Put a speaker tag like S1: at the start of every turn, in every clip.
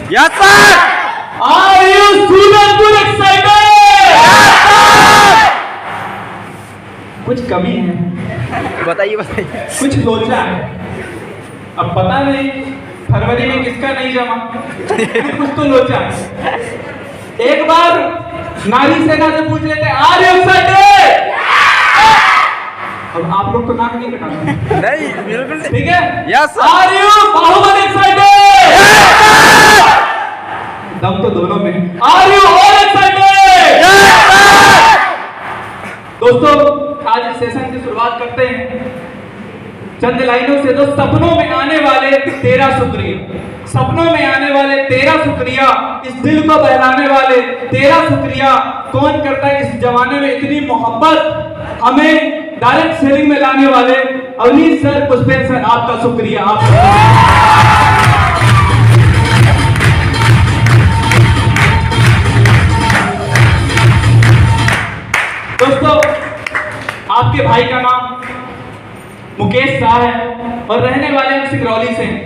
S1: Yes, sir.
S2: Are you Sulanpur excited? कुछ कमी है,
S1: बताइए बताइए।
S2: कुछ लोचा है। अब पता नहीं फरवरी में किसका नहीं जमा, कुछ तो लोचा है। एक बार नारी सेना से पूछ लेते आर यू एक्साइटेड? अब आप लोग तो नाक नहीं कटाते।
S1: नहीं बिल्कुल नहीं।
S2: ठीक है?
S1: Yes, sir.
S2: Are you Baahubali excited? दम तो दोनों में। Are you all excited? दोस्तों आज इस सेशन की शुरुआत करते हैं चंद लाइनों से। तो सपनों में आने वाले तेरा शुक्रिया, सपनों में आने वाले तेरा शुक्रिया, इस दिल को बहलाने वाले तेरा शुक्रिया। कौन करता है इस जमाने में इतनी मोहब्बत, हमें डायरेक्ट सेलिंग में लाने वाले अवनीश सर, पुष्पेंद्र सर, आपका शुक्रिया। दोस्तों आपके भाई का नाम मुकेश शाह है और रहने वाले हम सिंगरौली से हैं।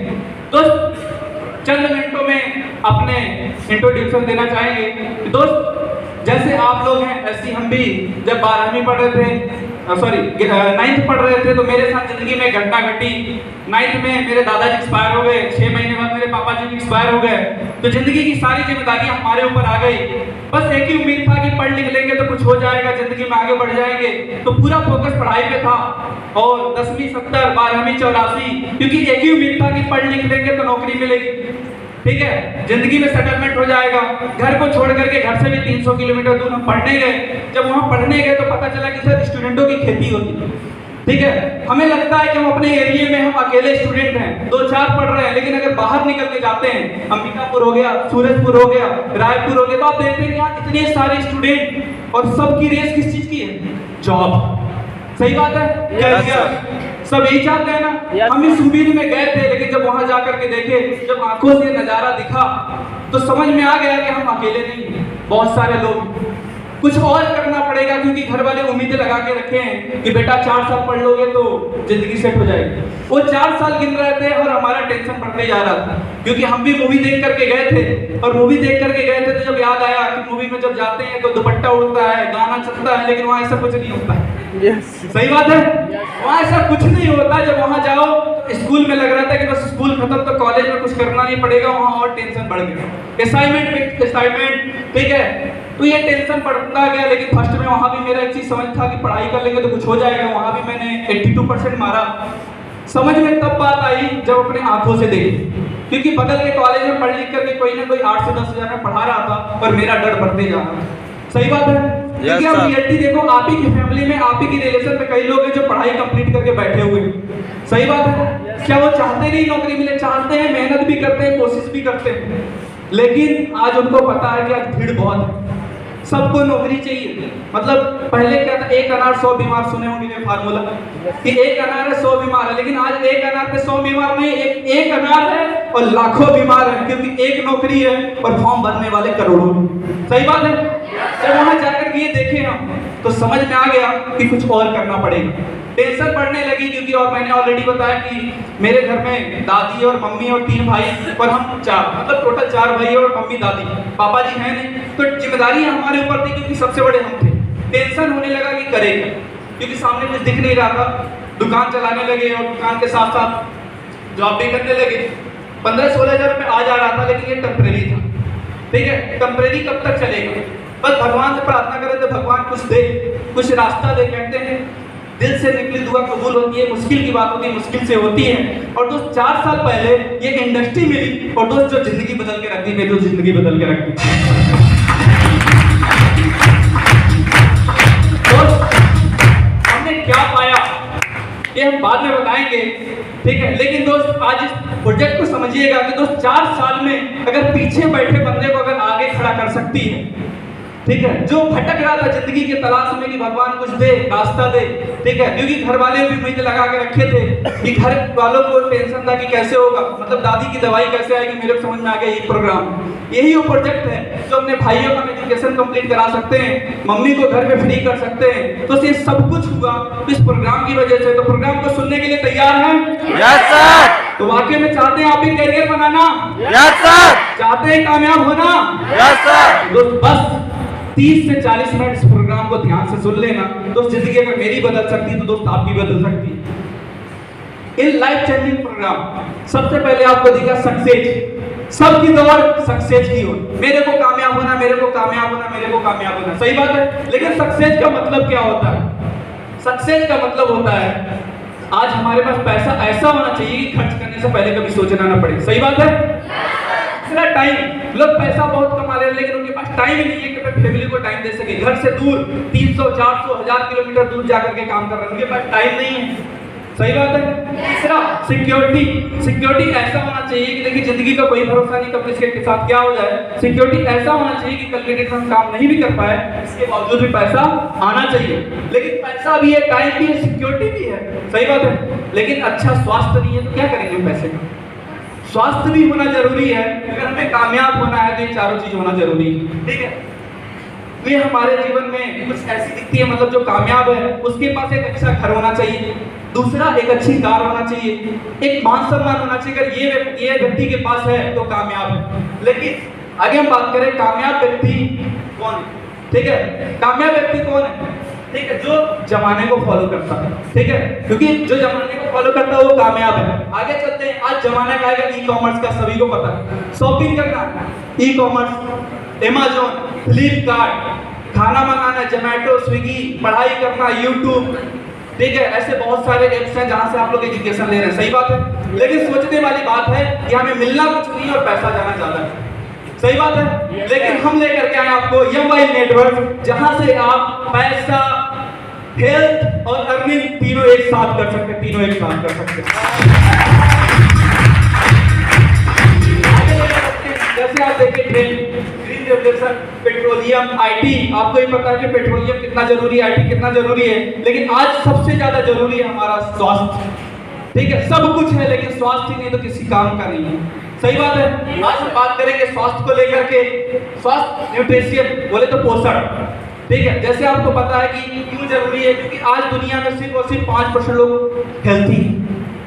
S2: दोस्त चंद मिनटों में अपने इंट्रोड्यूक्शन देना चाहेंगे। दोस्त जैसे आप लोग हैं ऐसी हम भी जब 12वीं पढ़ रहे थे, सॉरी 9th पढ़ रहे थे, तो मेरे साथ जिंदगी में घटना घटी। 9th में मेरे दादाजी एक्सपायर हो गए, 6 महीने बाद मेरे पापा जी भी एक्सपायर हो गए। तो जिंदगी की सारी जिम्मेदारियां हमारे ऊपर आ गई। बस एक ही उम्मीद था कि पढ़ लिख लेंगे तो कुछ हो जाएगा, जिंदगी में आगे बढ़ जाएंगे। तो पूरा फोकस पढ़ाई पे था और 10वीं 70, 12वीं 84, क्योंकि एक ही उम्मीद था कि पढ़ लिख लेंगे तो नौकरी मिलेगी, ठीक है, जिंदगी में सेटलमेंट हो जाएगा। घर को छोड़ करके घर से भी 300 किलोमीटर दूर हम पढ़ने गए। जब वहां पढ़ने गए तो पता चला कि सर स्टूडेंटों की खेती होती है, ठीक है। हमें लगता है कि हम अपने एरिया में हम अकेले स्टूडेंट हैं, 2-4 पढ़ रहे हैं, लेकिन अगर बाहर निकल के जाते हैं, अंबिकापुर हो गया, सूरजपुर हो गया, रायपुर हो गया, तो आप देखते हैं कि यहाँ इतने सारे स्टूडेंट और सबकी रेस किस चीज की है? जॉब। सही बात है, सब यही चाहते हैं ना। हम इस उम्मीद में गए थे, लेकिन जब वहां जाकर के देखे, जब आंखों से नजारा दिखा, तो समझ में आ गया कि हम अकेले नहीं हैं, बहुत सारे लोग। कुछ और करना पड़ेगा, क्योंकि घर वाले उम्मीदें लगा के रखे हैं कि बेटा 4 साल पढ़ लोगे तो जिंदगी सेट हो जाएगी। वो 4 साल गिन रहे थे और हमारा टेंशन बढ़ते जा रहा था, क्योंकि हम भी मूवी देख करके गए थे। और मूवी देख करके गए थे तो जब याद आया कि मूवी में जब जाते हैं तो दुपट्टा उड़ता है, गाना चलता है, लेकिन वहाँ ऐसा कुछ नहीं होता है। सही बात है, वहाँ ऐसा कुछ नहीं होता। जब वहाँ जाओ तो स्कूल में लग रहा था कि बस स्कूल खत्म तो कॉलेज में कुछ करना नहीं पड़ेगा, वहाँ और टेंशन बढ़ गया। असाइनमेंट, ठीक है, तो ये टेंशन बढ़ता गया। लेकिन फर्स्ट में वहाँ भी मेरा एक चीज समझ था कि पढ़ाई कर लेंगे तो कुछ हो जाएगा। वहाँ भी मैंने 82% मारा। समझ में तब बात आई जब अपने आंखों से देखी, क्योंकि बगल के कॉलेज में पढ़ लिख करके कोई ना कोई 8 से 10 हजार में पढ़ा रहा था, पर मेरा डर बढ़ते जा रहा था। सही बात है, क्योंकि अब रियलिटी देखो, आप ही की फैमिली में, आप ही की रिलेशन में कई लोग हैं जो पढ़ाई कंप्लीट करके बैठे हुए हैं। सही बात है, क्या वो चाहते नहीं नौकरी मिले? चाहते हैं, मेहनत भी करते हैं, कोशिश भी करते हैं, लेकिन आज उनको पता है कि आज भीड़ बहुत है, सबको नौकरी चाहिए। मतलब पहले क्या था, 1 अनार 100 बीमार, सुने होंगे ये फार्मूला कि 1 अनार है 100 बीमार है। लेकिन आज 1 अनार पे 100 बीमार नहीं, एक अनार है और लाखों बीमार है, क्योंकि एक नौकरी है और फॉर्म भरने वाले करोड़ों। सही बात है। जब वहां जाकर ये देखे हम तो समझ में आ गया कि कुछ और करना पड़ेगा। टेंशन बढ़ने लगी, क्योंकि और मैंने ऑलरेडी बताया कि मेरे घर में दादी और मम्मी और 3 भाई और हम 4, मतलब टोटल 4 भाई और मम्मी दादी, पापा जी हैं नहीं। तो जिम्मेदारी हमारे ऊपर थी, क्योंकि सबसे बड़े हम थे। टेंशन होने लगा कि करेंगे, क्योंकि सामने कुछ दिख नहीं रहा था। दुकान चलाने लगे और दुकान के साथ साथ जॉब भी करने लगे। 15-16 हजार रुपये आ जा रहा था, लेकिन ये टेम्परेरी था, ठीक है। टेम्परेरी कब तक चलेगा? बस भगवान से प्रार्थना करें तो भगवान कुछ दे, कुछ रास्ता दे। कहते हैं दिल से निकली दुआ कबूल होती है, मुश्किल की बात होती है, मुश्किल से होती है। और दोस्त 4 साल पहले ये इंडस्ट्री मिली, और दोस्त जो जिंदगी बदल के रख दी, मेरी जिंदगी बदल के रख दी। दोस्त हमने क्या पाया ये हम बाद में बताएंगे, ठीक है। लेकिन दोस्त आज इस प्रोजेक्ट को समझिएगा कि दोस्त 4 साल में अगर पीछे बैठे बंदे को अगर आगे खड़ा कर सकती है, ठीक है, जो भटक रहा था जिंदगी के तलाश में कि भगवान कुछ दे, रास्ता दे, ठीक है, क्योंकि घर वाले भी उम्मीद लगा के रखे थे कि घर वालों को टेंशन था कि कैसे होगा, मतलब दादी की दवाई कैसे आएगी। मेरे को समझ में आ गया ये प्रोग्राम, यही वो प्रोजेक्ट है जो अपने भाइयों का एजुकेशन कंप्लीट करा सकते हैं, मम्मी को घर में फ्री कर सकते हैं। तो ये सब कुछ हुआ इस प्रोग्राम की वजह से। तो प्रोग्राम को सुनने के लिए तैयार हैं?
S1: Yes sir.
S2: तो वाकई में चाहते हैं आप भी कैरियर बनाना?
S1: Yes sir.
S2: चाहते हैं कामयाब होना?
S1: Yes sir.
S2: तो बस 30 से 40 मिनट इस प्रोग्राम को ध्यान से सुन लेना। दोस्त जिंदगी अगर मेरी बदल सकती है तो दोस्त आपकी बदल सकती है। इन लाइफ चेंजिंग प्रोग्राम सबसे पहले आपको दिखा सक्सेस, सबकी दौड़ सक्सेस की ओर, मेरे को कामयाब होना, मेरे को कामयाब होना, मेरे को कामयाब होना। सही बात है, लेकिन सक्सेस का मतलब क्या होता है? सक्सेस का मतलब होता है आज हमारे पास पैसा ऐसा होना चाहिए कि खर्च करने से पहले कभी सोचना ना पड़े। सही बात है। दूसरा टाइम, लोग पैसा बहुत कमा रहे हैं लेकिन उनके पास टाइम ही नहीं है कि अपने फैमिली को टाइम दे सके। घर से दूर 300, 400, 1000 किलोमीटर दूर जाकर के काम कर रहे हैं, उनके पास टाइम नहीं है। सही बात है। तीसरा सिक्योरिटी, सिक्योरिटी ऐसा होना चाहिए कि देखिए जिंदगी का कोई भरोसा नहीं कब किसके साथ क्या हो जाए। सिक्योरिटी ऐसा होना चाहिए कि कल के दिन हम काम नहीं भी कर पाए, इसके बावजूद भी पैसा आना चाहिए। लेकिन पैसा भी है, टाइम भी है, सिक्योरिटी भी है। सही बात है। लेकिन अच्छा स्वास्थ्य नहीं है तो क्या करेंगे पैसे का? स्वास्थ्य भी होना जरूरी है। अगर हमें कामयाब होना है तो ये चारों चीज होना जरूरी है। ठीक है, ये हमारे जीवन में कुछ ऐसी दिखती है, मतलब जो कामयाब है उसके पास एक अच्छा घर होना चाहिए, दूसरा एक अच्छी कार होना चाहिए, एक मान सम्मान होना चाहिए। अगर ये व्यक्ति के पास है तो कामयाब है। लेकिन आगे हम बात करें कामयाब व्यक्ति कौन है? ठीक है, कामयाब व्यक्ति कौन है? ठीक है, जो जमाने को फॉलो करता है। ठीक है, क्योंकि जो जमाने को फॉलो करता है वो कामयाब है। आगे चलते हैं। आज जमाना का आएगा ई कॉमर्स का, सभी को पता है। शॉपिंग करना, ई कॉमर्स, अमेज़न, फ्लिपकार्ट, खाना मंगाना, जोमैटो, स्विगी, पढ़ाई करना, यूट्यूब, ठीक है, ऐसे बहुत सारे ऐप्स हैं जहां से आप लोग एजुकेशन ले रहे हैं। सही बात है। लेकिन सोचने वाली बात है कि हमें मिलना कुछ नहीं और पैसा जाना ज्यादा है। सही बात है। लेकिन हम लेकर के आए आपको मोबाइल नेटवर्क, जहां से आप पैसा, हेल्थ और अर्निंग तीनों एक साथ कर सकते हैं, तीनों एक साथ कर सकते हैं। जैसे आप देखिए trend, green revolution, petroleum, IT, आपको ये पता है कि पेट्रोलियम कितना जरूरी है, आईटी कितना जरूरी है। लेकिन आज सबसे ज्यादा जरूरी है हमारा स्वास्थ्य। ठीक है, सब कुछ है लेकिन स्वास्थ्य नहीं तो किसी काम का नहीं है। सही बात है। आज हम बात करेंगे स्वास्थ्य को लेकर के। स्वास्थ्य, न्यूट्रिशन बोले तो पोषण। ठीक है, जैसे आपको पता है कि क्यों जरूरी है, क्योंकि आज दुनिया में सिर्फ और सिर्फ 5% लोग हेल्थी।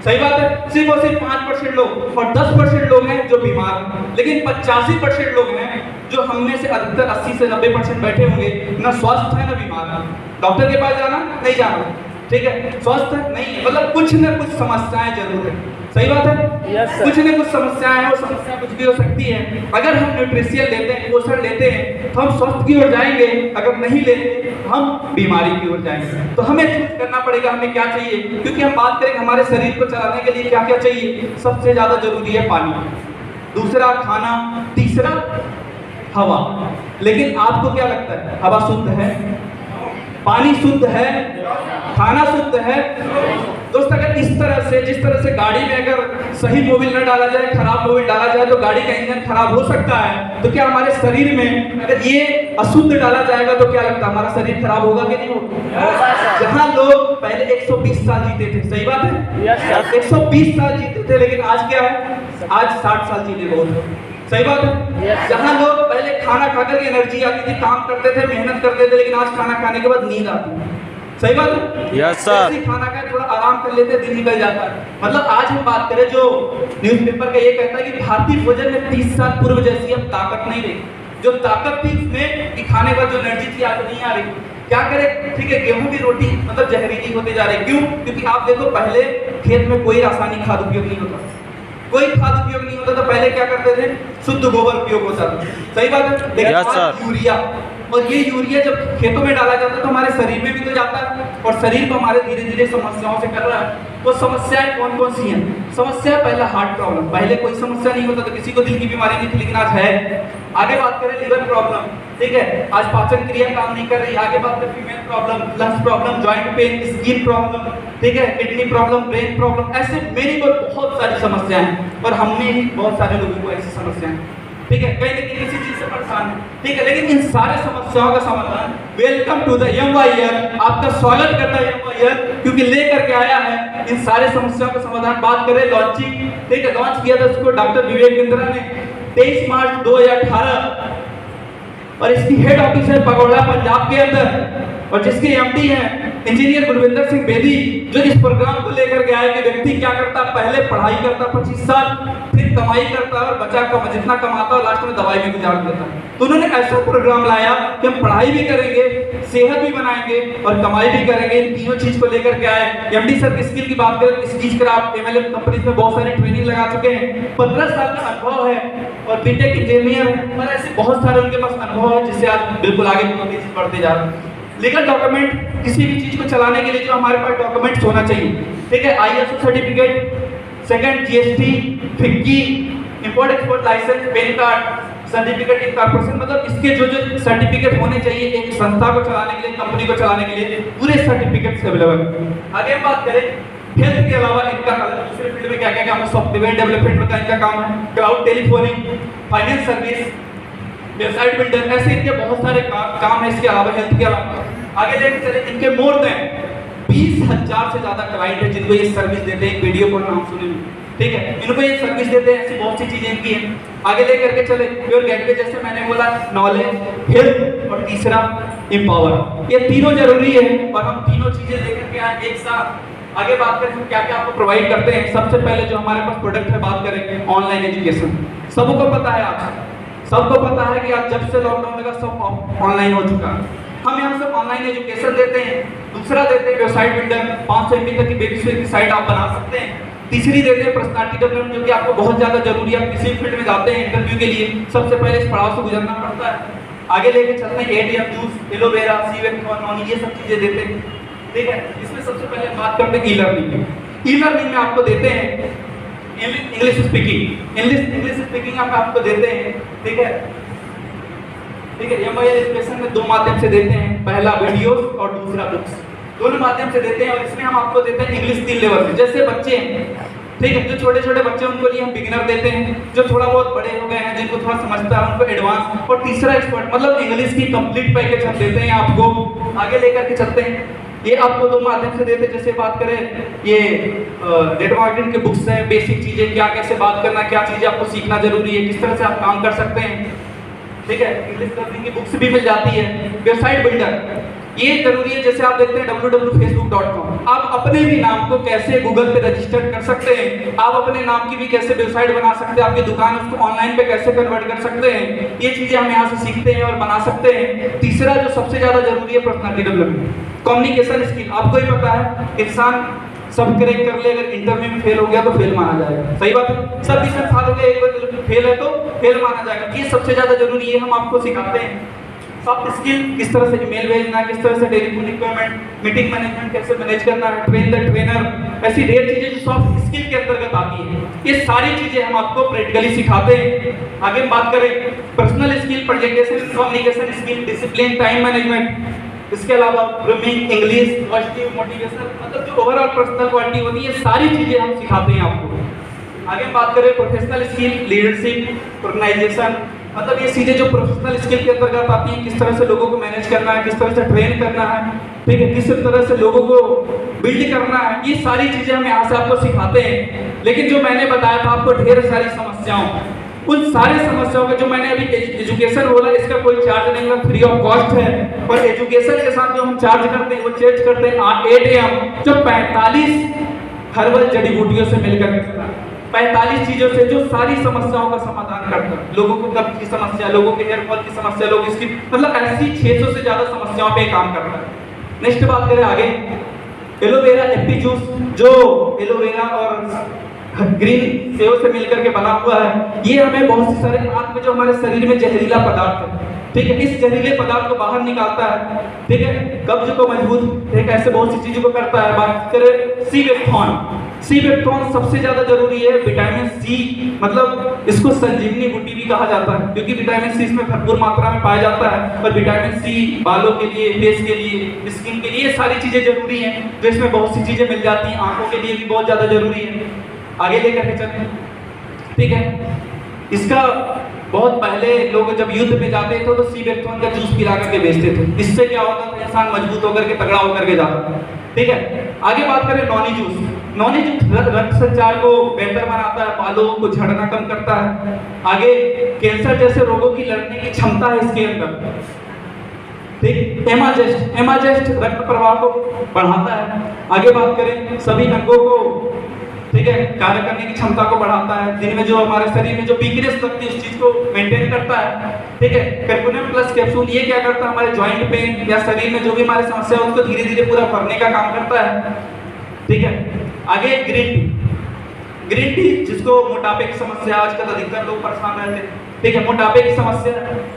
S2: सही बात है, सिर्फ और सिर्फ 5% लोग, और 10% लोग हैं जो बीमार हैं। लेकिन 85% लोग हैं जो हम में से अधिकतर 80 से 90% बैठे होंगे, ना स्वस्थ है ना बीमार है। डॉक्टर के पास जाना नहीं जाना, ठीक है, स्वस्थ नहीं है, मतलब कुछ न कुछ समस्याएं जरूर है। सही बात है। yes, कुछ न कुछ समस्याएं हैं, वो समस्या कुछ भी हो सकती है। अगर हम न्यूट्रिशन लेते हैं, पोषण लेते हैं तो हम स्वस्थ की ओर जाएंगे, अगर नहीं लेते तो हम बीमारी की ओर जाएंगे। तो हमें चूज करना पड़ेगा हमें क्या चाहिए, क्योंकि हम बात करें हमारे शरीर को चलाने के लिए क्या क्या चाहिए। सबसे ज्यादा जरूरी है पानी, दूसरा खाना, तीसरा हवा। लेकिन आपको क्या लगता है, हवा शुद्ध है, पानी शुद्ध है, खाना शुद्ध है? दोस्त अगर इस तरह से, जिस तरह से गाड़ी में अगर सही मोबिल न डाला जाए, खराब मोबिल डाला जाए तो गाड़ी का इंजन खराब हो सकता है, तो क्या हमारे शरीर में अगर ये अशुद्ध डाला जाएगा तो क्या लगता है हमारा शरीर खराब होगा कि नहीं होगा? जहां लोग पहले 120 साल जीते थे, सही बात है, 120 साल जीते थे, लेकिन आज क्या है, आज 60 साल जीने बहुत। सही बात है। जहां लोग पहले खाना खाकर के एनर्जी आती थी, काम करते थे, मेहनत करते थे, लेकिन आज खाना खाने के बाद नींद आती है। सही बात है।
S1: Yes sir.
S2: खाना खाए, थोड़ा आराम कर लेते, दिन निकल जाता है। मतलब आज हम बात करें, जो न्यूज़पेपर का ये कहता है कि भारतीय भोजन में 30 साल पूर्व जैसी अब ताकत नहीं रही। जो ताकत थी उसमें कि खाने पर जो एनर्जी थी आज नहीं आ रही। क्या करें, ठीक है, गेहूं की रोटी मतलब जहरीली होते जा रही। क्यों? क्योंकि आप देखो पहले खेत में कोई रासायनिक खाद उपयोग नहीं होता, कोई खाद उपयोग नहीं होता, तो पहले क्या करते थे, शुद्ध गोबर उपयोग होता था। सही बात है। लेकिन आज यूरिया, और ये यूरिया जब खेतों में डाला जाता है तो हमारे शरीर में भी तो जाता है, और शरीर को हमारे धीरे धीरे समस्याओं से कर रहा है। वो समस्याएं कौन कौन सी हैं? समस्या पहला हार्ट प्रॉब्लम, पहले कोई समस्या नहीं होता, तो किसी को दिल की बीमारी नहीं थी, लेकिन आज है। आगे बात करें लिवर प्रॉब्लम, ठीक है, आज पाचन क्रिया काम नहीं कर रही। आगे बात करें female problem, lungs problem, joint pain, skin problem, ठीक है, किडनी प्रॉब्लम, ब्रेन प्रॉब्लम, ऐसे मेरी बहुत सारी समस्याएं हैं, और हमने ही बहुत सारे लोगों को ऐसी समस्याएं। ठीक है, कहीं ना कहीं किसी चीज से परेशान है, ठीक है, लेकिन इन सारे समस्याओं का समाधान वेलकम टू द YYR, आपका स्वागत करता है YYR, क्योंकि लेकर के आया है इन सारे समस्याओं का समाधान। बात करें लॉन्चिंग, ठीक है, लॉन्च किया था उसको डॉक्टर विवेक बिंद्रा ने 23 मार्च 2018, और इसकी हेड ऑफिस है पगोड़ा पंजाब के अंदर, और जिसके एमडी हैं इंजीनियर गुरविंदर सिंह बेदी, जो इस प्रोग्राम को लेकर के आए कि व्यक्ति क्या करता, पहले पढ़ाई करता 25 साल, फिर कमाई करता और बचा कमा जितना कमाता और लास्ट में दवाई में गुजार देता। तो उन्होंने ऐसा प्रोग्राम लाया कि हम पढ़ाई भी करेंगे, सेहत भी बनाएंगे और कमाई भी करेंगे, इन तीनों चीज को लेकर के आए। एमडी सर की स्किल की बात करें, स्किल्स कर आप MLM कंपनीज में बहुत सारी ट्रेनिंग लगा चुके हैं, 15 साल का अनुभव है और बीटेक इंजीनियर है, और ऐसे बहुत सारे उनके पास अनुभव है जिससे आज बिल्कुल आगे बढ़ते जा रहे हैं। लीगल डॉक्यूमेंट, किसी भी चीज को चलाने के लिए जो हमारे पास डॉक्यूमेंट्स होना चाहिए, ठीक है, ISO certificate, second GST, FICCI, import export license, PAN card, certificate incorporation, मतलब इसके जो जो सर्टिफिकेट होने चाहिए एक संस्था को चलाने के लिए, कंपनी को चलाने के लिए, पूरे सर्टिफिकेट्स अवेलेबल है। आगे हम बात करें हेल्थ के अलावा इनका दूसरे फील्ड में क्या क्या काम है, सॉफ्टवेयर डेवलपमेंट का इनका काम है, cloud telephoning, finance service, website builder, ऐसे इनके बहुत सारे काम है इसके अलावा, हेल्थ के अलावा। आगे लेके चले, इनके मोर देन 20,000 से ज्यादा क्लाइंट है जिनको ये सर्विस देते हैं, वीडियो कॉल नाम सुने, ठीक है, इनको ये सर्विस देते हैं, ऐसी बहुत सी चीजें इनकी हैं। आगे लेकर के चले, प्योर गेटवे, जैसे मैंने बोला नॉलेज, हेल्थ और तीसरा एम्पावर, ये तीनों जरूरी है और हम तीनों चीजें लेकर के आए एक साथ। आगे बात करें हम क्या क्या आपको प्रोवाइड करते हैं। सबसे पहले जो हमारे पास प्रोडक्ट है, बात करेंगे ऑनलाइन एजुकेशन। सबको पता है, आज सबको पता है कि आज जब से लॉकडाउन लगा सब ऑनलाइन हो चुका है। हम यहाँ से ऑनलाइन एजुकेशन देते हैं, दूसरा देते हैं वेबसाइट बिल्डर, 500 MB तक की बेसिक की साइट आप बना सकते हैं, तीसरी देते हैं पर्सनालिटी डेवलपमेंट, जो कि आपको बहुत ज्यादा जरूरी है। आप किसी फील्ड में जाते हैं इंटरव्यू के लिए, सबसे पहले इस पड़ाव से गुजरना पड़ता है। आगे लेके चलते हैं ATM जूस, एलोवेरा, C-Vector, ये सब चीजें देते हैं, ठीक है। इसमें सबसे पहले बात करते हैं ई-लर्निंग में आपको देते हैं इंग्लिश स्पीकिंग आपको देते हैं, ठीक है, ठीक है। YYR एजुकेशन में दो माध्यम से देते हैं, पहला वीडियोस और दूसरा बुक्स, दोनों माध्यम से देते हैं। और इसमें हम आपको देते हैं इंग्लिश 3 लेवल में, जैसे बच्चे हैं, ठीक है, जो छोटे छोटे बच्चे उनको लिए हम बिगिनर देते हैं, जो थोड़ा बहुत बड़े हो गए हैं जिनको थोड़ा समझता है उनको एडवांस, और तीसरा एक्सपर्ट, मतलब इंग्लिश की कंप्लीट पैकेज हम देते हैं आपको। आगे लेकर के चलते हैं, ये आपको दो माध्यम से देते हैं। जैसे बात करें ये डेटा मार्केटिंग के बुक्स हैं, बेसिक चीजें, क्या कैसे बात करना, क्या चीजें आपको सीखना जरूरी है, किस तरह से आप काम कर सकते हैं, ठीक है। इंग्लिश लर्निंग की बुक्स भी मिल जाती है। वेबसाइट बिल्डर, ये जरूरी है, जैसे आप देखते हैं www.facebook.com, आप अपने भी नाम को कैसे गूगल पे रजिस्टर कर सकते हैं, आप अपने नाम की भी कैसे वेबसाइट बना सकते हैं, आपकी दुकान उसको ऑनलाइन पे कैसे कन्वर्ट कर सकते हैं, ये चीजें हम यहाँ से सीखते हैं और बना सकते हैं। तीसरा जो सबसे ज्यादा जरूरी है पर्सनालिटी डेवलपमेंट, कम्युनिकेशन स्किल। आपको ही पता है इंसान सब क्रैक कर ले, अगर इंटरव्यू में फेल हो गया तो फेल माना जाएगा, सही बात है। सब इसमें फाल हो गया, एक बार फेल है तो फेल माना जाएगा, ये सबसे ज्यादा जरूरी है, हम आपको सिखाते हैं। सॉफ्ट स्किल, किस तरह से ईमेल भेजना, किस तरह से टेलीफोन रिक्वायरमेंट, मीटिंग मैनेजमेंट कैसे मैनेज करना है, ट्रेन द ट्रेनर, ऐसी ढेर चीजें जो सॉफ्ट स्किल के अंतर्गत आती है, ये सारी चीजें हम आपको प्रैक्टिकली सिखाते हैं। आगे बात करें personal skill, presentation, communication skill, discipline, time management, इसके अलावा ग्रूमिंग, इंग्लिश, पॉजिटिव, मोटिवेशनल, मतलब जो ओवरऑल पर्सनल क्वालिटी होती है, ये सारी चीजें हम सिखाते हैं आपको। आगे बात करें प्रोफेशनल स्किल, लीडरशिप, ऑर्गेनाइजेशन, मतलब ये चीजें जो प्रोफेशनल स्किल के अंतर्गत आती हैं, किस तरह से लोगों को मैनेज करना है, किस तरह से ट्रेन करना है, ठीक है, किस तरह से लोगों को बिल्ड करना है, ये सारी चीजें हम यहाँ से आपको सिखाते हैं। लेकिन जो मैंने बताया था आपको ढेर सारी समस्याओं, उन सारी समस्याओं का जो मैंने अभी एजुकेशन बोला, इसका कोई चार्ज नहीं है, फ्री ऑफ कॉस्ट है। और एजुकेशन के साथ जो हम चार्ज करते हैं वो चार्ज करते हैं 8 AM, जो 45 हर्बल जड़ी बूटियों से मिलकर 45 चीजों से जो सारी समस्याओं का समाधान करता है। लोगों को कब्ज की समस्या, लोगों के हेयर फॉल की समस्या, लोगों की मतलब ऐसी 600 से ज्यादा समस्याओं पे काम करता है। नेक्स्ट बात करें आगे, एलोवेरा एप्पी जूस, जो एलोवेरा और ग्रीन सेव से मिलकर के बना हुआ है, ये हमें बहुत से सारे आंत में जो हमारे शरीर में जहरीला पदार्थ है, ठीक है, इस जहरीले पदार्थ को बाहर निकालता है, ठीक है, कब्ज को मजबूत, ठीक है, ऐसे बहुत सी चीजों को करता है। बात करें C-Vector सबसे ज्यादा जरूरी है। विटामिन सी, मतलब इसको संजीवनी बूटी भी कहा जाता है, क्योंकि विटामिन सी इसमें भरपूर मात्रा में पाया जाता है। और विटामिन सी बालों के लिए, फेस के लिए, स्किन के लिए, सारी चीजें जरूरी हैं, जो इसमें बहुत सी चीजें मिल जाती हैं, आंखों के लिए भी बहुत ज्यादा जरूरी है। आगे लेकर के चलते हैं, ठीक है, इसका बहुत पहले लोग जब युद्ध में जाते थे तो सी बेक्थोन का जूस पिला करके बेचते थे। इससे क्या होता था, इंसान मजबूत होकर के तगड़ा होकर के जाता था। ठीक है, आगे बात करें नॉनी जूस। नॉनी जूस रक्त संचार को बेहतर बनाता है, बालों को झड़ना कम करता है, आगे कैंसर जैसे रोगों की लड़ने की क्षमता है इसके अंदर। ठीक, एमाजेस्ट रक्त प्रवाह को बढ़ाता है। आगे बात करें सभी अंगों को, ठीक है, कार्य करने की क्षमता को बढ़ाता है। दिन में जो हमारे शरीर में जो वीकनेस लगती है उस चीज को मेंटेन करता है। ठीक है, कर्कुमिन प्लस कैप्सूल ये क्या करता है, हमारे जॉइंट पेन या शरीर में जो भी हमारे समस्या है उसको धीरे धीरे पूरा भरने का काम करता है। ठीक है, आगे ग्रीन टी जिसको मोटापे की समस्या, आजकल अधिकतर लोग परेशान रहते हैं। ठीक है, मोटापे की समस्या,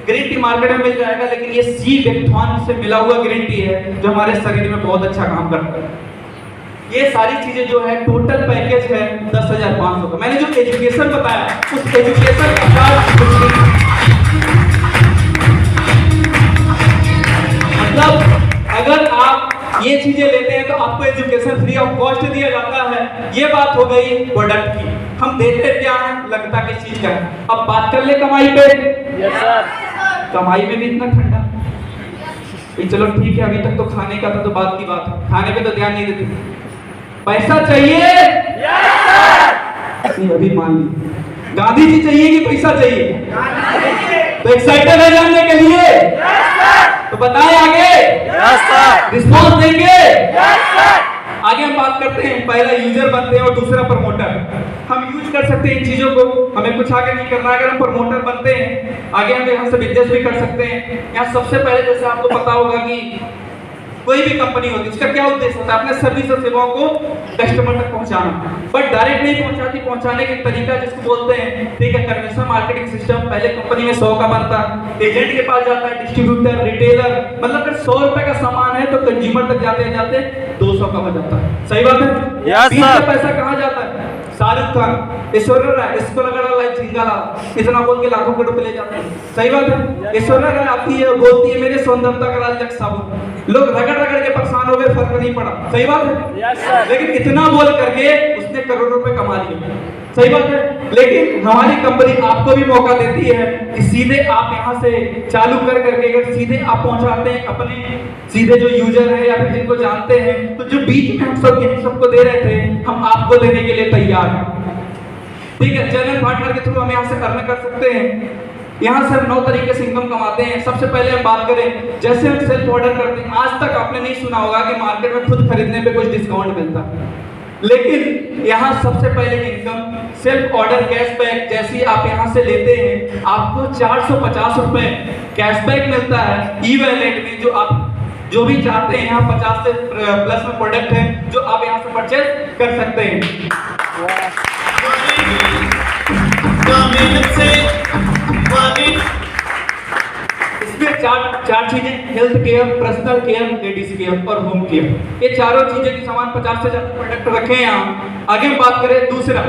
S2: ग्रीन टी मार्केट में मिल जाएगा, लेकिन ये सी बेक्थॉन से मिला हुआ ग्रीन टी है जो हमारे शरीर में बहुत अच्छा काम करता है। ये सारी चीजें जो है टोटल पैकेज है 10,500 का। मैंने जो एजुकेशन बताया उस एजुकेशन का चार्ज मतलब अगर आप ये चीजें लेते हैं तो आपको एजुकेशन फ्री ऑफ कॉस्ट दिया जाता है। ये बात हो गई प्रोडक्ट की। हम देते क्या है, लगता किस चीज का है। अब बात कर ले कमाई पे।
S1: Yes sir.
S2: कमाई में भी इतना ठंडा, चलो ठीक है, अभी तक तो खाने का था तो बात की बात है, खाने पे तो ध्यान नहीं देते। पैसा चाहिए?
S1: Yes sir.
S2: अभी मान ली गांधी जी चाहिए कि पैसा चाहिए? तो एक्साइटेड है जानने के लिए?
S1: Yes sir.
S2: तो बताएं आगे।
S1: Yes sir.
S2: रिस्पॉन्स देंगे?
S1: Yes sir.
S2: आगे हम बात करते हैं, पहला यूजर बनते हैं और दूसरा प्रमोटर। हम यूज कर सकते हैं इन चीजों को, हमें कुछ आगे नहीं करना। अगर हम प्रमोटर बनते हैं आगे हम यहाँ से बिजनेस भी कर सकते हैं। यहाँ सबसे पहले जैसे आपको पता होगा कि कोई भी कंपनी होती है उसका क्या उद्देश्य होता है, अपने सर्विस और सेवाओं को कस्टमर तक पहुंचाना। बट डायरेक्ट नहीं पहुंचाती, पहुंचाने के तरीका जिसको बोलते हैं, ठीक है, कन्वेंशनल मार्केटिंग सिस्टम। पहले कंपनी में 100 का बनता, एजेंट के पास जाता है, डिस्ट्रीब्यूटर, रिटेलर, मतलब अगर 100 रुपए का सामान है तो कंज्यूमर तक जाते जाते 200 का हो जाता है। सही बात है?
S1: Yes,
S2: बीच
S1: sir.
S2: का पैसा कहाँ जाता है? शाहरुख खान, ऐश्वर्या राय, इसको लगा लाइक झिंगा ला, इतना बोल के लाखों करोड़ पे ले जाते हैं। सही बात है? ऐश्वर्या राय आती है बोलती है मेरे सौंदर्यता का राज साबुन, लोग रगड़ रगड़ के परेशान हो गए, फर्क नहीं पड़ा। सही बात है?
S1: Yes sir.
S2: लेकिन इतना बोल करके उसने करोड़ों रुपए कमा लिए। सही बात है? लेकिन हमारी कंपनी आपको भी मौका देती है कि सीधे आप यहाँ से चालू कर करके अगर सीधे आप पहुंचाते हैं अपने सीधे जो यूजर है या फिर जिनको जानते हैं, तो जो बीच में हम सबको दे रहे थे हम आपको देने के लिए तैयार हैं। ठीक है, चैनल पार्टनर के थ्रू हम यहाँ से अर्न कर सकते हैं। यहाँ से हम 9 तरीके से इनकम कमाते हैं। सबसे पहले हम बात करें, जैसे हम सेल्फ ऑर्डर करते हैं, आज तक आपने नहीं सुना होगा कि मार्केट में खुद खरीदने पे कुछ डिस्काउंट मिलता है, लेकिन यहाँ सबसे पहले इनकम सेल्फ ऑर्डर कैशबैक। जैसे आप यहाँ से लेते हैं आपको 450 रुपए कैशबैक मिलता है ई वैलेट में, जो आप जो भी चाहते हैं यहाँ 50 से प्लस में प्रोडक्ट है जो आप यहाँ से परचेज कर सकते हैं। इसमें चार चीजें, health care, personal care, ladies care और होम केयर। ये चारों चीजें के सामान 50 से ज्यादा प्रोडक्ट रखे हैं यहाँ। आगे हम बात करें दूसरा,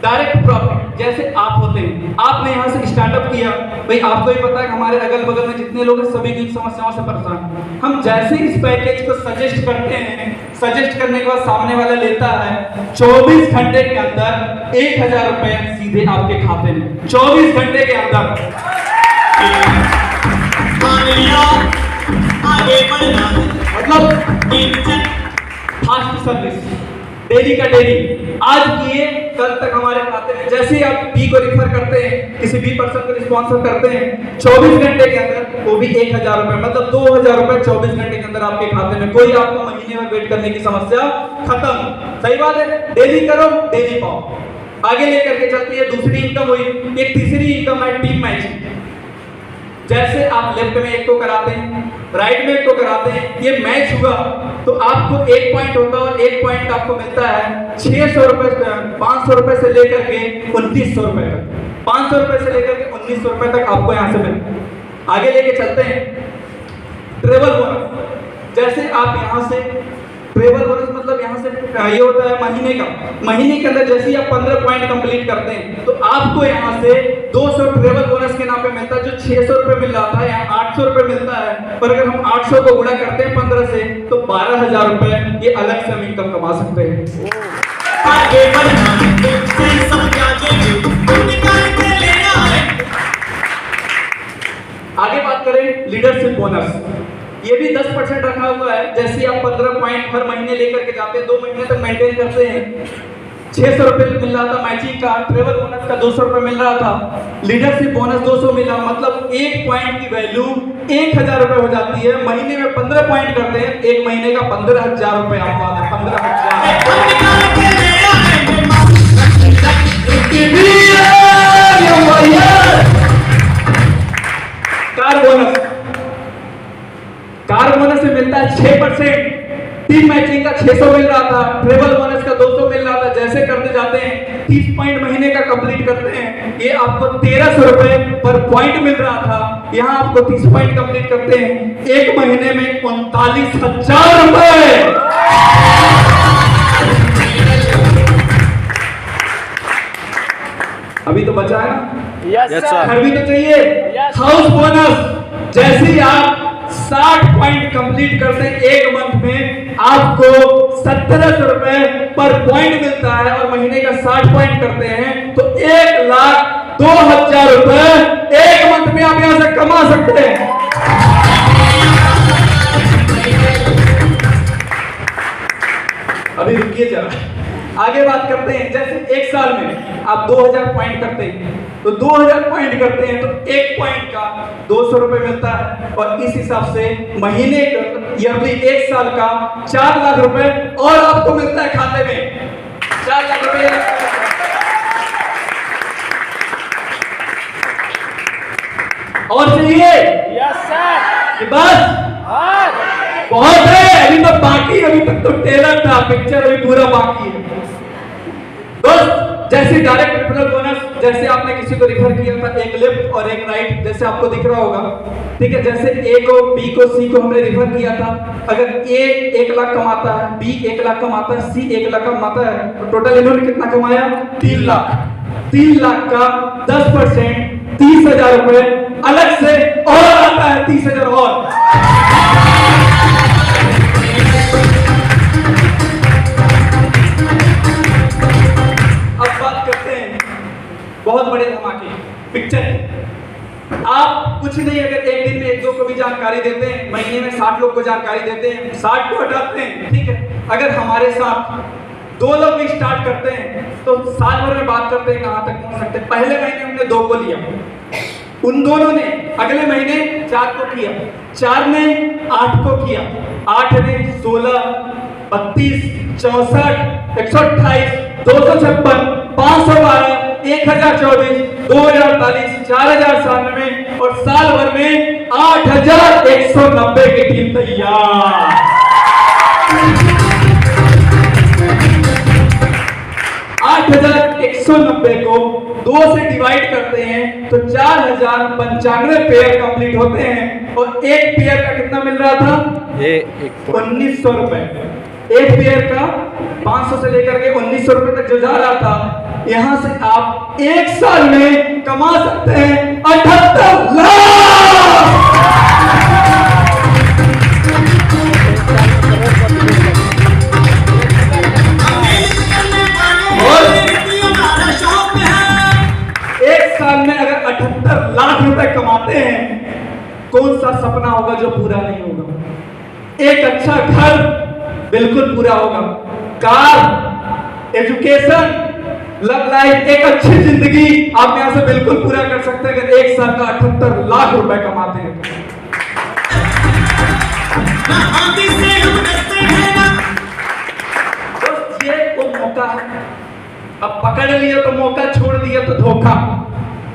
S2: डायरेक्ट प्रॉफिट। जैसे आप होते हैं, आपने यहाँ से स्टार्टअप किया, भाई आपको ही पता है कि हमारे अगल बगल में जितने लोग हैं सभी की समस्याओं से परेशान हैं। हम जैसे इस पैकेज को सजेस्ट करते हैं, सजेस्ट करने के बाद सामने वाला लेता है, 24 घंटे के अंदर 1000 रुपए सीधे आपके खाते में। 24 घंटे के अंदर मतलब फास्ट सर्विस, डेली का डेली, आज किए कल तक हमारे खाते में। जैसे ही आप बी को रिफर करते हैं, किसी बी पर्सन को स्पॉन्सर करते हैं, 24 घंटे के अंदर वो भी 1000 रुपए, मतलब 2000 रुपए 24 घंटे के अंदर आपके खाते में। कोई आपको महीने में वेट करने की समस्या खत्म। सही बात है? डेली करो, डेली पाओ। आगे लेकर के चलती है दूसरी इनकम हुई। एक तीसरी इनकम है टीम मैचिंग। जैसे आप लेफ्ट में एक को कराते हैं, राइट में एक को कराते हैं, ये मैच हुआ तो आपको 1 पॉइंट होता है और 1 पॉइंट आपको मिलता है 600 रुपए, 500 रुपए से लेकर के 2900 रुपए तक। 500 रुपए से लेकर के 1900 रुपए तक आपको यहाँ से मिलता है। आगे लेके चलते हैं ट्रेवल बोनस। जैसे आप यहाँ से ट्रेवल बोनस मतलब यहाँ से ये होता है महीने के अंदर जैसे ही आप 15 पॉइंट कंप्लीट करते हैं तो आपको यहाँ से 200 ट्रेवल बोनस के नाम पे मिलता है। जो 600 रुपए मिल रहा था यहाँ 800 रुपए मिलता है, पर अगर हम 800 को गुणा करते हैं 15 से तो 12000 रुपए ये अलग से हम इनकम कमा सकते हैं। आगे बढ़ना आगे बात करें लीडरशिप बोनस, ये भी 10% रखा हुआ है। जैसे आप 15 पॉइंट हर महीने लेकर के जाते हैं, 2 महीने तक मेंटेन करते हैं, 600 रुपये मिल रहा था मैचिंग का, ट्रेवल बोनस का 200 रुपये मिल रहा था, लीडरशिप बोनस 200 मिला, मतलब 1 पॉइंट की वैल्यू 1000 रुपये हो जाती है। महीने में 15 पॉइंट करते हैं, 1 महीने का 15,000 रुपये आपको आता है। 15,000 कार बोनस से मिलता है 6%, टीम मैचिंग का 600 मिल रहा था, ट्रेवल बोनस का 200 मिल रहा था। जैसे करते जाते हैं 30 पॉइंट महीने का कंप्लीट करते हैं, ये आपको 1300 रुपए पर पॉइंट मिल रहा था। यहाँ आपको 30 पॉइंट कंप्लीट करते हैं, 1 महीने में 39,000 रुपए। अभी तो बचा है ना?
S1: Yes sir.
S2: घर भी तो चाहिए। हाउस बोनस, जैसे ही आप 60 पॉइंट कंप्लीट करते हैं 1 मंथ में, आपको 1700 रुपए पर पॉइंट मिलता है। और महीने का 60 पॉइंट करते हैं तो 1,02,000 रुपए 1 मंथ में आप यहां से कमा सकते हैं। अभी रुकिए जरा, आगे बात करते हैं। जैसे 1 साल में आप 2000 पॉइंट करते हैं, तो 2000 पॉइंट करते हैं तो 1 पॉइंट का 200 रुपए मिलता है। और इस हिसाब से महीने ईयरली 1 साल का 4 लाख रुपए और आपको मिलता है खाते में। 4 लाख रुपए। और चाहिए?
S1: Yes sir.
S2: बस बहुत है, अभी तो बाकी, अभी तक तो टेलर था, पिक्चर अभी पूरा बाकी है। दोस्त, जैसे डायरेक्ट रेफरल बोनस, जैसे आपने किसी को रिफर किया था, एक लेफ्ट और एक राइट, जैसे आपको दिख रहा होगा, ठीक है। जैसे ए को, बी को, सी को हमने रिफर किया था। अगर ए 1 लाख कमाता है, बी 1 लाख कमाता है, सी 1 लाख कमाता है, तो टोटल इन्होंने कितना कमाया? 3 लाख। 3 लाख का 10% 30,000 रुपए अलग से और आता है, 30,000 और। बहुत बड़े धमाके पिक्चर है। आप कुछ नहीं, अगर एक दिन में 1-2 को भी जानकारी देते हैं, महीने में 60 लोग को जानकारी देते हैं, 60 को हटाते हैं, ठीक है। अगर हमारे साथ 2 लोग भी स्टार्ट करते हैं तो साल भर में बात करते हैं कहां तक पहुंच सकते हैं। पहले महीने हमने 2 को लिया, उन दोनों ने अगले महीने 4 को किया, 4 ने 8 को किया, 8 ने 16, 32, 64, 128, 256, 512, 1024, 2048, 4097 और साल भर में 8190 की टीम तैयार। 8190 को 2 से डिवाइड करते हैं तो 4095 पेयर कंप्लीट होते हैं। और एक पेयर का कितना मिल रहा था? 1900 रुपए। एक पेयर का 500 से लेकर के 1900 रुपए तक जो जा रहा था, यहां से आप 1 साल में कमा सकते हैं 78 लाख। और 1 साल में अगर 78 लाख रुपए कमाते हैं, कौन सा सपना होगा जो पूरा नहीं होगा? एक अच्छा घर बिल्कुल पूरा होगा, कार, एजुकेशन, लव लाइफ, एक अच्छी जिंदगी आप यहां से बिल्कुल पूरा कर सकते हैं अगर 1 साल का 78 लाख रुपए कमाते हैं। दोस्त, ये वो मौका है, अब पकड़ लिया तो मौका, छोड़ दिया तो धोखा,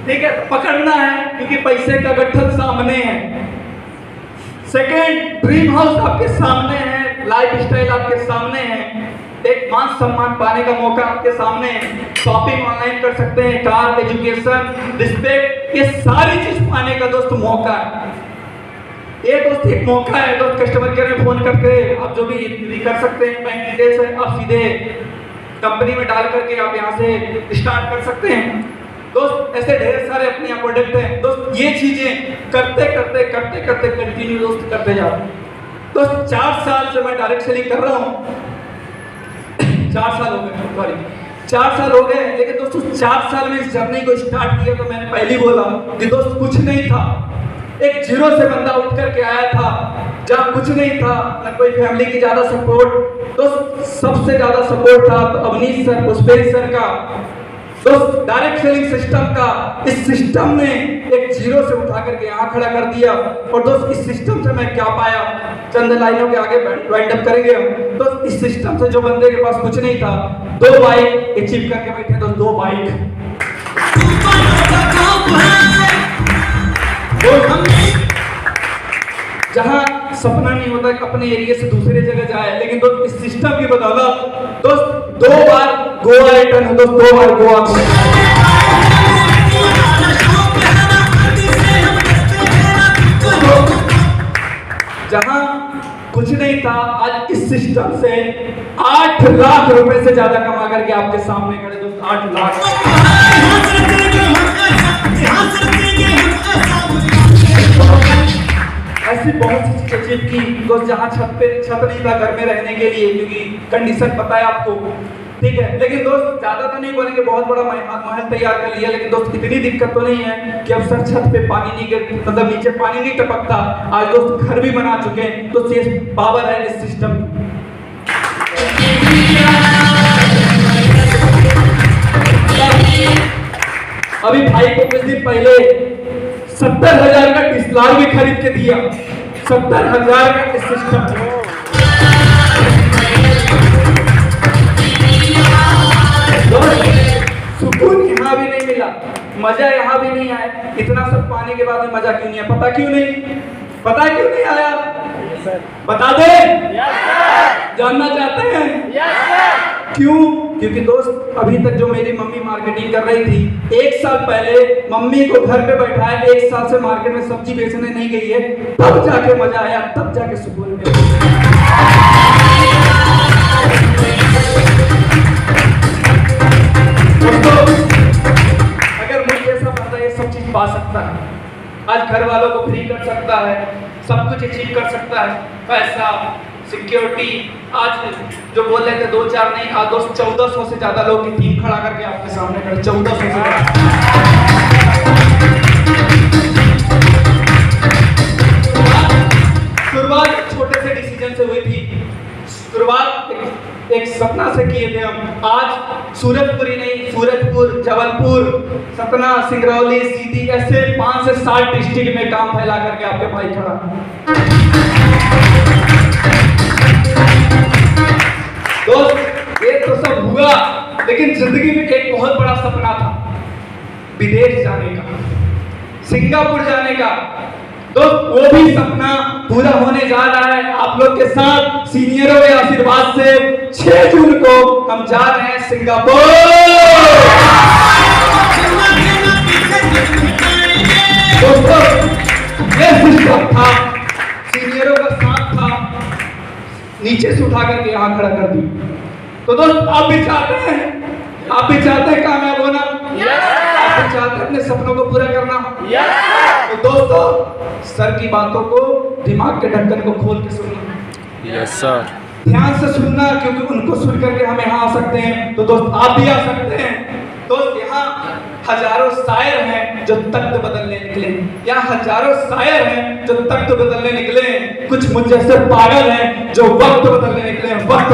S2: ठीक है। पकड़ना है क्योंकि पैसे का गठल सामने है। सेकंड, ड्रीम हाउस आपके सामने है, लाइफ स्टाइल आपके सामने है, एक मान सम्मान पाने का मौका आपके सामने है, शॉपिंग ऑनलाइन कर सकते हैं, कार, एजुकेशन, रिस्पेक्ट, ये सारी चीज पाने का दोस्त मौका है। ये दोस्त एक मौका है दोस्त, कस्टमर केयर में फोन करके आप जो भी कर सकते हैं, बैंक डिटेल्स है आप सीधे कंपनी में डाल करके आप यहाँ से स्टार्ट कर सकते हैं। दोस्त, ऐसे ढेर सारे अपने यहाँ प्रोडक्ट हैं दोस्त, ये चीजें करते करते करते करते कंटिन्यू दोस्त करते जाओ। दोस्त, 4 साल से मैं डायरेक्ट सेलिंग कर रहा हूँ, 4 साल हो गए, सॉरी 4 साल हो गए। लेकिन दोस्तों 4 साल में इस जर्नी को स्टार्ट किया तो मैंने पहले बोला कि दोस्त कुछ नहीं था, एक जीरो से बंदा उठ करके आया था, जहाँ कुछ नहीं था, ना कोई फैमिली की ज्यादा सपोर्ट, तो सबसे ज्यादा सपोर्ट था तो अवनीश सर, पुष्पेश सर का, तो डायरेक्ट सेलिंग सिस्टम का। इस सिस्टम ने एक जीरो से उठा करके यहाँ खड़ा कर दिया। और दोस्त इस सिस्टम से मैं क्या पाया, चंद लाइनों के आगे वाइंड अप करेंगे हम। तो इस सिस्टम से जो बंदे के पास कुछ नहीं था, 2 बाइक अचीव करके बैठे, तो 2 बाइक। जहां सपना नहीं होता कि अपने एरिया से दूसरे जगह जाए, लेकिन दोस्त इस सिस्टम की बदौलत दोस्त 2 बार गोवा रिटर्न हो, दोस्त 2 बार गोवा। जहां कुछ नहीं था, आज इस सिस्टम से 8 लाख रुपए से ज्यादा कमा करके आपके सामने खड़े दोस्त, 8 लाख। ऐसी बहुत सी चीजें अचीव की दोस्त, जहाँ छत नहीं था घर में रहने के लिए, क्योंकि कंडीशन पता है आपको, ठीक है। लेकिन दोस्त ज्यादा तो नहीं बोलेंगे, बहुत बड़ा महल तैयार कर लिया, लेकिन दोस्त इतनी दिक्कत तो नहीं है कि अब सर छत पे पानी नहीं गिर, मतलब नीचे पानी नहीं टपकता। आज दोस्त घर भी बना चुके हैं, तो ये पावर है इस सिस्टम। अभी भाई को कुछ दिन पहले 70,000 का डिस्लार भी खरीद के दिया, 70,000 का इस सिस्टम। सुकून यहाँ भी नहीं मिला, मजा यहाँ भी नहीं आया। इतना सब पाने के बाद में मजा क्यों नहीं आया, पता क्यों नहीं? पता क्यों नहीं आया? बता दे, जानना चाहते हैं क्यों? क्योंकि दोस्त अभी तक जो मेरी मम्मी मार्केटिंग कर रही थी, 1 साल पहले मम्मी को घर पे बैठाया, 1 साल से मार्केट में सब्जी बेचने नहीं गई है, तब जाके मजा आया, तब जाके सुकून मिला। दोस्तों अगर मुझे ऐसा बंदा ये सब चीज पा सकता है, आज घर वालों को फ्री कर सकता है, सब कुछ अचीव कर सकता है, पैसा, सिक्योरिटी, आज जो बोल रहे थे 2-4 नहीं, आज दोस्त 1400 से ज्यादा लोग की टीम खड़ा करके आपके सामने खड़े, 1400 से शुरुआत छोटे से डिसीजन से हुई थी। शुरुआत एक सपना से किए थे हम। आज सूरजपुरी नहीं, सूरजपुर, जबलपुर, सतना, सिंगरौली, सीधी, ऐसे 5 से 7 डिस्ट्रिक्ट में काम फैला करके आपके भाई खड़ा। दोस्त ये तो सब हुआ, लेकिन जिंदगी में एक बहुत बड़ा सपना था, विदेश जाने का, सिंगापुर जाने का। दोस्त वो भी सपना पूरा होने जा रहा है आप लोग के साथ, सीनियरों के आशीर्वाद से। 6 जून को हम जा रहे हैं सिंगापुर। दोस्तों ये सिस्टम था, सीनियरों का साथ था, नीचे से उठा करके यहाँ खड़ा कर दी। तो दोस्त आप भी चाहते हैं, आप भी चाहते हैं कामयाब होना, आप भी चाहते हैं अपने सपनों को पूरा करना। तो दोस्तों सर की बातों को, दिमाग के ढक्कन को खोल के सुनना।
S1: Yes sir.
S2: ध्यान से सुनना, क्योंकि उनको सुन करके हम यहाँ आ सकते हैं, तो दोस्त आप भी आ सकते हैं। दोस्त यहाँ हजारों शायर हैं जो तख्त बदलने निकले, यहाँ हजारों शायर हैं जो तख्त बदलने निकले, कुछ मुझ जैसे पागल हैं जो वक्त बदलने निकले हैं, वक्त।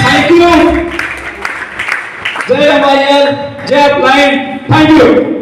S2: Thank you. जय MIL, जय अपलाइन, थैंक यू।